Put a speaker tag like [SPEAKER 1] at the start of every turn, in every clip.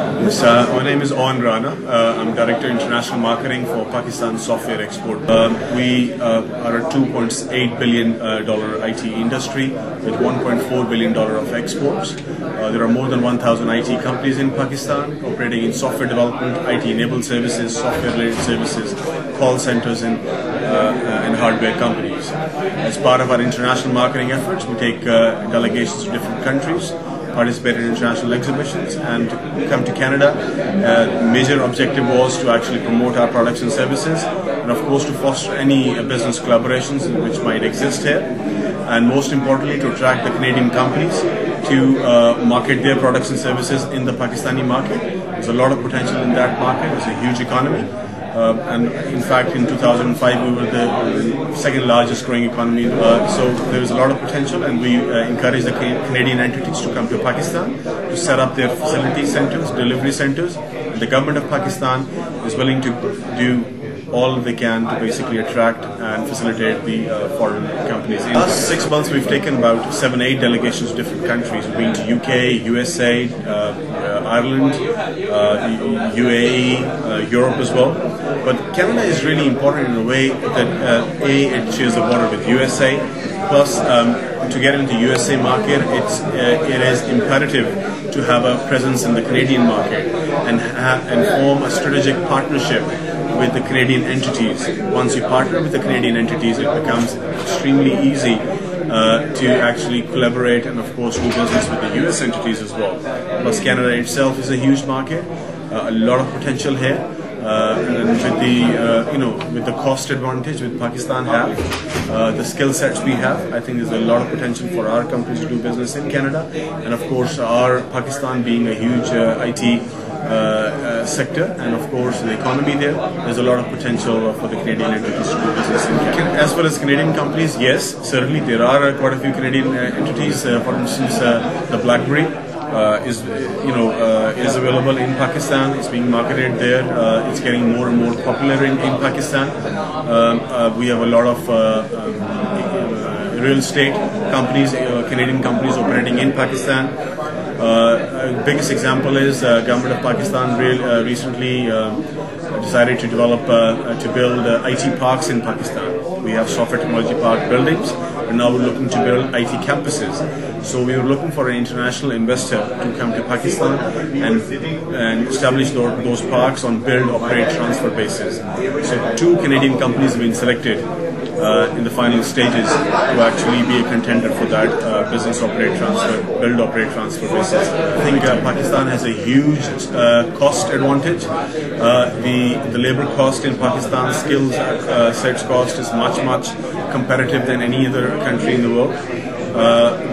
[SPEAKER 1] Yes, my name is Owen Rana. I'm Director International Marketing for Pakistan Software Export. We are a $2.8 billion IT industry with $1.4 billion of exports. There are more than 1,000 IT companies in Pakistan operating in software development, IT-enabled services, software-related services, call centers, and hardware companies. As part of our international marketing efforts, we take delegations to different countries, participate in international exhibitions, and come to Canada. Major objective was to actually promote our products and services, and of course to foster any business collaborations which might exist here, and most importantly to attract the Canadian companies to market their products and services in the Pakistani market. There's a lot of potential in that market. It's a huge economy. And in fact, in 2005, we were the second largest growing economy. So there is a lot of potential, and we encourage the Canadian entities to come to Pakistan to set up their facility centers, delivery centers. And the government of Pakistan is willing to do all they can to basically attract and facilitate the foreign companies. In the last 6 months, we've taken about 7-8 delegations to different countries. We've been to UK, USA, Ireland, UAE, Europe as well. But Canada is really important in a way that it shares the border with USA. Plus, to get into the USA market, it is imperative to have a presence in the Canadian market and form a strategic partnership with the Canadian entities. Once you partner with the Canadian entities, it becomes extremely easy to actually collaborate and, of course, do business with the US entities as well. Plus, Canada itself is a huge market, a lot of potential here. And with the cost advantage with Pakistan the skill sets we have, I think there's a lot of potential for our companies to do business in Canada. And of course, our Pakistan being a huge IT sector, and of course the economy there's a lot of potential for the Canadian entities to do business in Canada. As far as Canadian companies, yes, certainly there are quite a few Canadian entities. For instance, the BlackBerry is available in Pakistan. It's being marketed there. It's getting more and more popular in Pakistan. We have a lot of real estate companies, Canadian companies operating in Pakistan. Biggest example is government of Pakistan recently decided to build IT parks in Pakistan. We have software technology park buildings, and now we're looking to build IT campuses. So we were looking for an international investor to come to Pakistan and establish those parks on build, operate, transfer basis. So 2 Canadian companies have been selected in the final stages to actually be a contender for that business, operate, transfer, build, operate, transfer basis. I think Pakistan has a huge cost advantage. The labor cost in Pakistan, skills sets cost is much competitive than any other country in the world.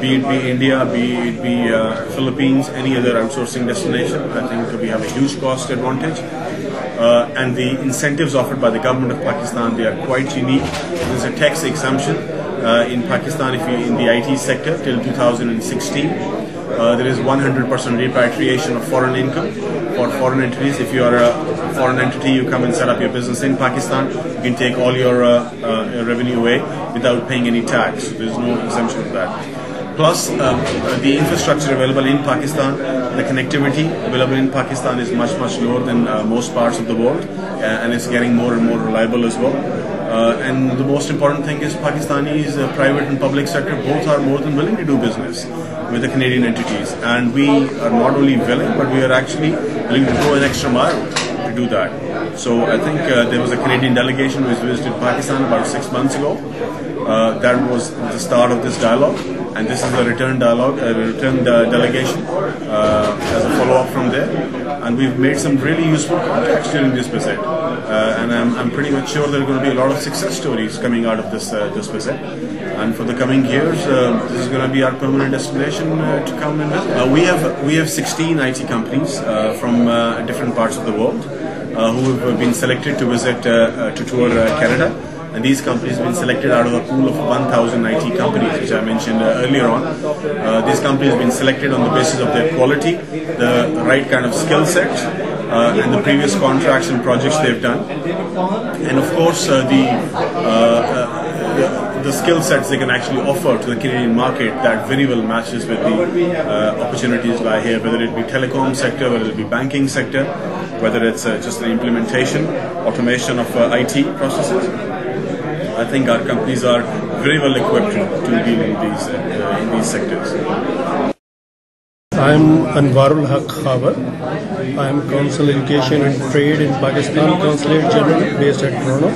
[SPEAKER 1] Be it India, be it Philippines, any other outsourcing destination. I think we have a huge cost advantage. And the incentives offered by the government of Pakistan, they are quite unique. There's a tax exemption in Pakistan in the IT sector till 2016. There is 100% repatriation of foreign income for foreign entities. If you are a foreign entity, you come and set up your business in Pakistan, you can take all your revenue away without paying any tax. There's no exemption of that. Plus, the infrastructure available in Pakistan, the connectivity available in Pakistan is much lower than most parts of the world, and it's getting more and more reliable as well. And the most important thing is Pakistanis, private and public sector, both are more than willing to do business with the Canadian entities. And we are not only willing, but we are actually willing to go an extra mile to do that. So I think there was a Canadian delegation which visited Pakistan about 6 months ago. That was the start of this dialogue. And this is a return delegation as a follow-up from there. And we've made some really useful contacts during this visit. And I'm pretty much sure there are going to be a lot of success stories coming out of this visit. And for the coming years, this is going to be our permanent destination to come and visit. We have 16 IT companies from different parts of the world who have been selected to visit to tour Canada. And these companies have been selected out of a pool of 1,000 IT companies, which I mentioned earlier on. These companies have been selected on the basis of their quality, the right kind of skill set, and the previous contracts and projects they've done. And of course, the skill sets they can actually offer to the Canadian market that very well matches with the opportunities lie here, whether it be telecom sector, whether it be banking sector, whether it's just the implementation, automation of IT processes. I think our companies are very well equipped to deal in these sectors.
[SPEAKER 2] I am Anwarul Haq Khabar. I am Consul Education and Trade in Pakistan Consulate General based at Toronto.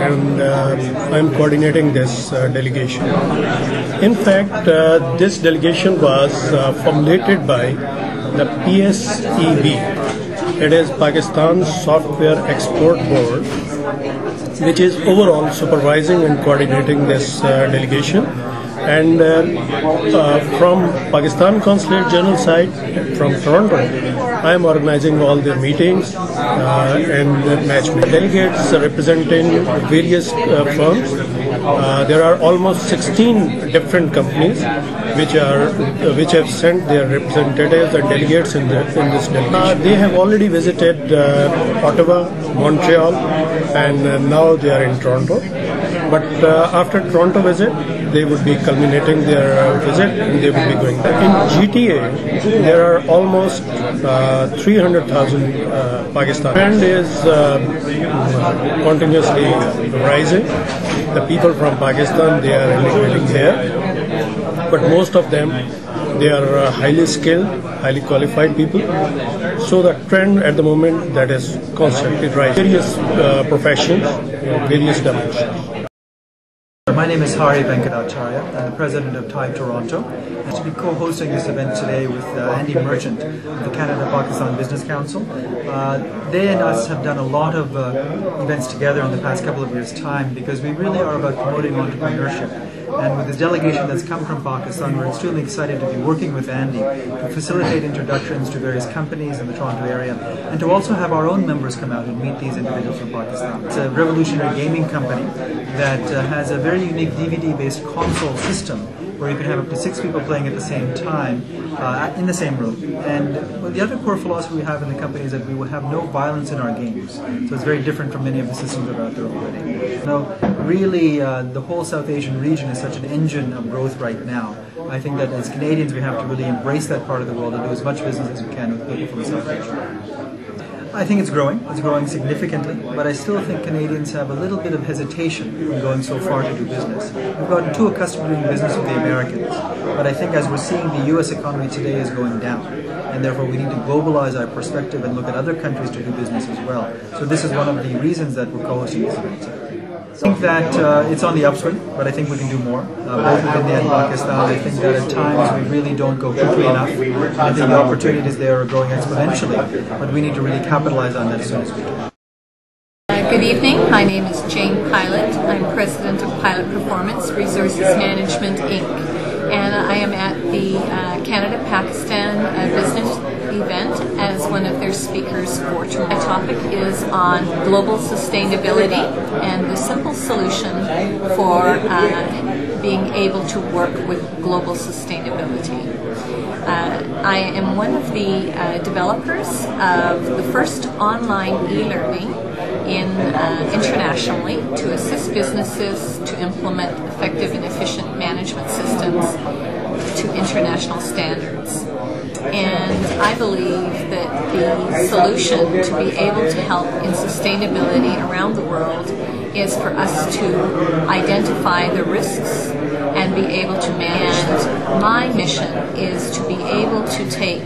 [SPEAKER 2] And I am coordinating this delegation. In fact, this delegation was formulated by the PSEB. It is Pakistan Software Export Board, which is overall supervising and coordinating this delegation. And from Pakistan Consulate General side, from Toronto, I am organizing all their meetings and matchmaking. Delegates representing various firms. There are almost 16 different companies which have sent their representatives and delegates in this delegation. They have already visited Ottawa, Montreal, and now they are in Toronto. But after Toronto visit, they would be culminating their visit and they would be going back. In GTA, there are almost 300,000 Pakistani. Trend is continuously rising. The people from Pakistan, they are immigrating here, but most of them, they are highly skilled, highly qualified people. So the trend at the moment that is constantly rising. Various professions, various dimensions.
[SPEAKER 3] My name is Hari Venkatacharya. I'm the president of TIE Toronto. I'm to be co-hosting this event today with Andy Merchant of the Canada-Pakistan Business Council. They and us have done a lot of events together in the past couple of years' time because we really are about promoting entrepreneurship. And with this delegation that's come from Pakistan, we're extremely excited to be working with Andy to facilitate introductions to various companies in the Toronto area and to also have our own members come out and meet these individuals from Pakistan. It's a revolutionary gaming company that has a very unique DVD-based console system where you can have up to 6 people playing at the same time in the same room. And the other core philosophy we have in the company is that we will have no violence in our games. So it's very different from many of the systems that are out there already. Really, the whole South Asian region is such an engine of growth right now. I think that as Canadians, we have to really embrace that part of the world and do as much business as we can with people from South Asia. I think it's growing significantly, but I still think Canadians have a little bit of hesitation in going so far to do business. We've gotten too accustomed to doing business with the Americans, but I think as we're seeing the US economy today is going down, and therefore we need to globalize our perspective and look at other countries to do business as well. So this is one of the reasons that we're co-hosting this event. I think that it's on the upswing, but I think we can do more, both with India and Pakistan. I think that at times we really don't go quickly enough. I think the opportunities there are growing exponentially, but we need to really capitalize on that as soon as we can.
[SPEAKER 4] Good evening. My name is Jane Pilot. I'm president of Pilot Performance Resources Management, Inc. And I am at the Canada-Pakistan business event as one of their speakers for tomorrow. My topic is on global sustainability and the simple solution for being able to work with global sustainability. I am one of the developers of the first online e-learning internationally to assist businesses to implement effective and efficient management systems to international standards. And I believe that the solution to be able to help in sustainability around the world is for us to identify the risks and be able to manage. And my mission is to be able to take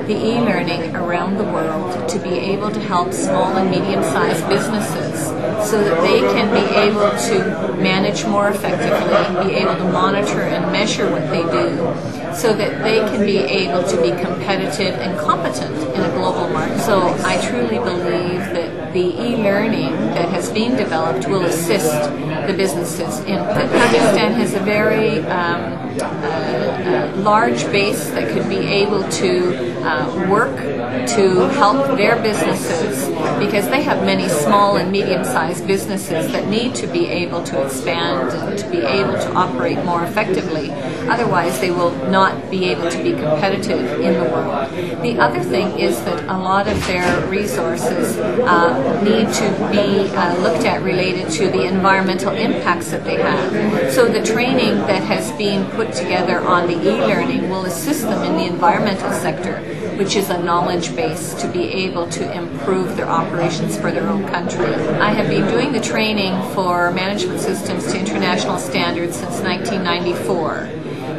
[SPEAKER 4] the e-learning around the world to be able to help small and medium-sized businesses so that they can be able to manage more effectively, be able to monitor and measure what they do so that they can be able to be competitive and competent in a global market. So I truly believe that the e-learning that has been developed will assist the businesses. Pakistan has a very large base that could be able to work to help their businesses because they have many small and medium-sized businesses that need to be able to expand and to be able to operate more effectively. Otherwise, they will not be able to be competitive in the world. The other thing is that a lot of their resources need to be looked at related to the environmental impacts that they have. So the training that has been put together on the e-learning will assist them in the environmental sector, which is a knowledge base to be able to improve their operations for their own country. I have been doing the training for management systems to international standards since 1994.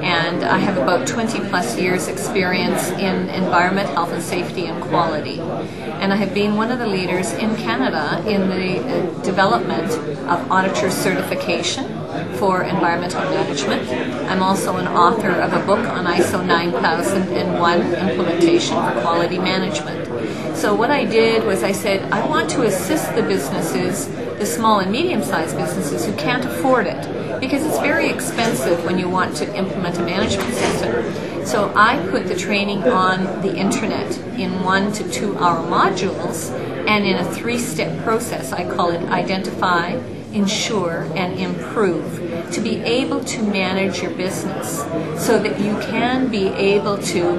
[SPEAKER 4] And I have about 20 plus years experience in environment, health and safety and quality. And I have been one of the leaders in Canada in the development of auditor certification for environmental management. I'm also an author of a book on ISO 9001 implementation for quality management. So what I did was I said, I want to assist the businesses, the small and medium-sized businesses who can't afford it, because it's very expensive when you want to implement a management system. So I put the training on the internet in 1 to 2 hour modules and in a 3-step process. I call it identify, ensure, and improve, to be able to manage your business so that you can be able to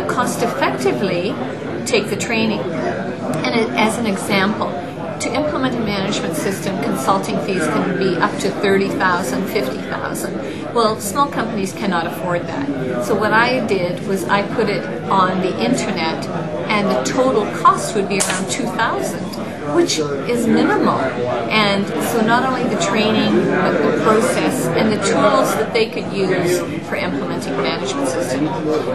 [SPEAKER 4] cost effectively take the training. And as an example, to implement a management system, consulting fees can be up to $30,000, $50,000. Well, small companies cannot afford that. So what I did was I put it on the internet, and the total cost would be around $2,000, which is minimal. And so not only the training, but the process and the tools that they could use for implementing a management system.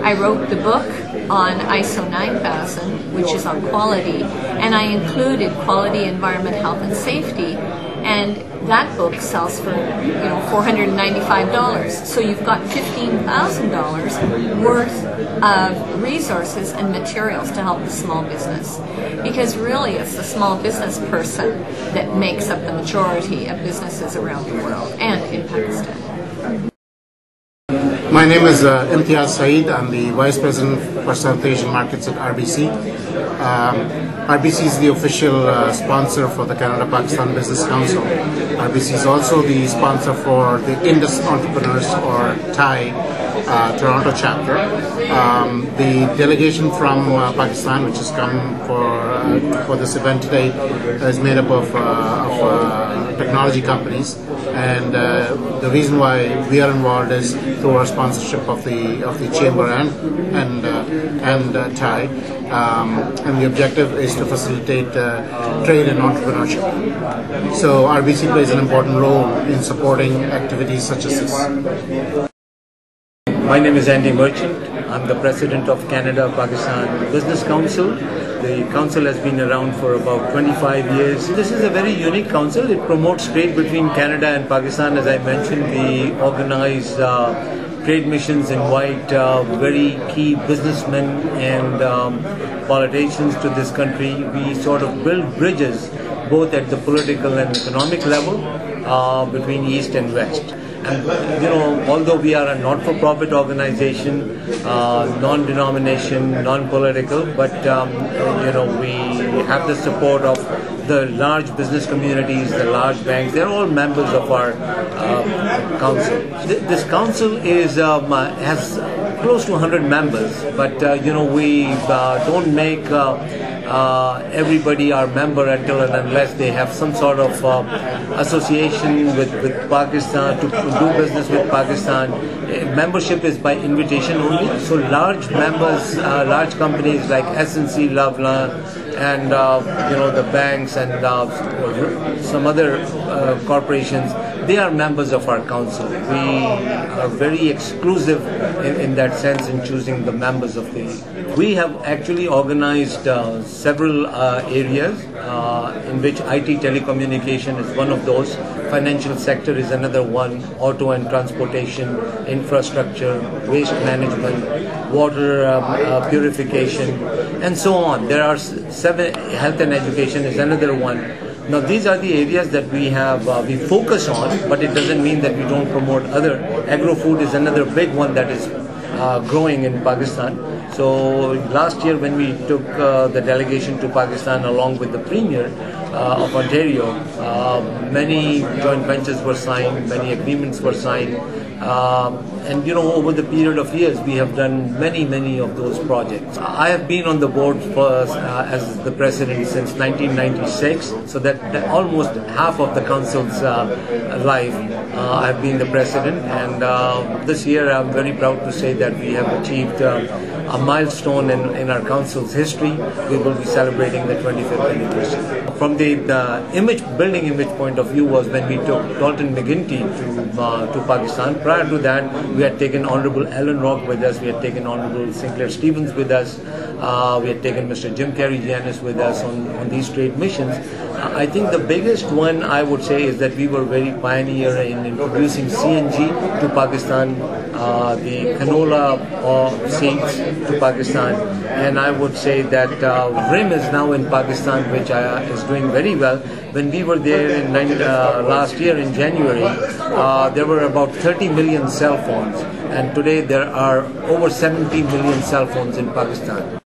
[SPEAKER 4] I wrote the book on ISO 9000, which is on quality, and I included quality, environment, health, and safety, and that book sells for $495. So you've got $15,000 worth of resources and materials to help the small business, because really it's the small business person that makes up the majority of businesses around the world and in Pakistan.
[SPEAKER 5] My name is Imtiaz Saeed. I'm the Vice President for South Asian Markets at RBC. RBC is the official sponsor for the Canada-Pakistan Business Council. RBC is also the sponsor for the Indus Entrepreneurs, or TIE, Toronto chapter. The delegation from Pakistan, which has come for this event today, is made up of technology companies, and the reason why we are involved is through our sponsorship of the chamber and TIE, and the objective is to facilitate trade and entrepreneurship. So RBC plays an important role in supporting activities such as this.
[SPEAKER 6] My name is Andy Merchant. I'm the President of Canada-Pakistan Business Council. The council has been around for about 25 years. This is a very unique council. It promotes trade between Canada and Pakistan. As I mentioned, we organize trade missions, invite very key businessmen and politicians to this country. We sort of build bridges both at the political and economic level between East and West. And although we are a not-for-profit organization, non-denomination, non-political, but we have the support of the large business communities, the large banks. They're all members of our council. This council has close to 100 members, but we don't make everybody our member until and unless they have some sort of association with Pakistan to do business with Pakistan. Membership is by invitation only. So large members, large companies like SNC Lavalin and the banks and some other corporations, they are members of our council. We are very exclusive in that sense in choosing the members of the. We have actually organized several areas in which IT telecommunication is one of those, financial sector is another one, auto and transportation, infrastructure, waste management, water purification, and so on. There are 7, health and education is another one. Now these are the areas that we have, we focus on, but it doesn't mean that we don't promote other. Agro-food is another big one that is growing in Pakistan. So last year when we took the delegation to Pakistan along with the Premier of Ontario, many joint ventures were signed, many agreements were signed, And over the period of years, we have done many of those projects. I have been on the board as the president since 1996, so that almost half of the council's life I have been the president. And this year, I'm very proud to say that we have achieved a milestone in our council's history. We will be celebrating the 25th anniversary. From the building image point of view was when we took Dalton McGuinty to Pakistan. Prior to that, we had taken Honorable Alan Rock with us, we had taken Honorable Sinclair Stevens with us, we had taken Mr. Jim Carey Janis with us on these trade missions. I think the biggest one I would say is that we were very pioneer in introducing CNG to Pakistan, the canola seeds to Pakistan, and I would say that RIM is now in Pakistan, which is doing very well. When we were there in last year in January, there were about 30 million cell phones, and today there are over 70 million cell phones in Pakistan.